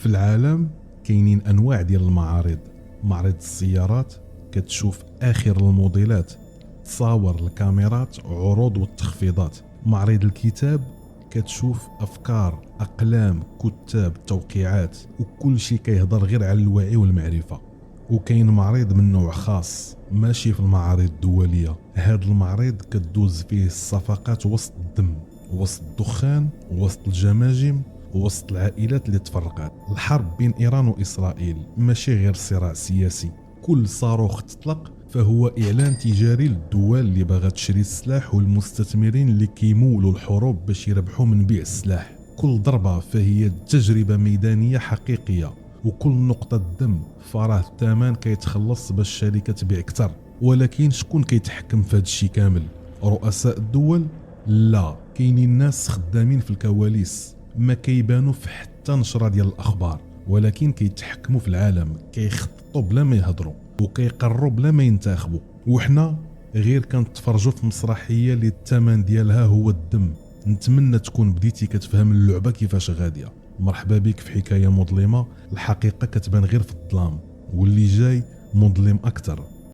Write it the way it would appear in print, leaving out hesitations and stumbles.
في العالم كاينين انواع ديال المعارض. معرض السيارات كتشوف اخر الموديلات، تصاور الكاميرات، عروض والتخفيضات. معرض الكتاب كتشوف افكار، اقلام، كتاب، توقيعات، وكل شيء كيهضر غير على الوعي والمعرفه. وكاين معرض من نوع خاص ماشي في المعارض الدوليه. هاد المعرض كتدوز فيه الصفقات وسط الدم، وسط الدخان، وسط الجماجم، وسط العائلات اللي تفرقات. الحرب بين ايران واسرائيل ماشي غير صراع سياسي، كل صاروخ تطلق فهو اعلان تجاري للدول اللي باغا تشري السلاح والمستثمرين اللي كيمولوا الحروب باش يربحوا من بيع السلاح. كل ضربه فهي تجربه ميدانيه حقيقيه، وكل نقطه دم فراه الثمن كيتخلص باش الشركه تبيع اكثر. ولكن شكون كيتحكم في هذا الشيء كامل؟ رؤساء الدول؟ لا، كاينين ناس خدامين في الكواليس ما كيبانوا في حتى نشره ديال الاخبار، ولكن كيتحكموا في العالم، كيخططوا بلا ما يهضروا، وكيقروا بلا ما ينتخبوا. وحنا غير كنتفرجوا في مسرحيه اللي الثمن ديالها هو الدم. نتمنى تكون بديتي كتفهم اللعبه كيفاش غاديه. مرحبا بك في حكايه مظلمه، الحقيقه كتبان غير في الظلام، واللي جاي مظلم اكثر.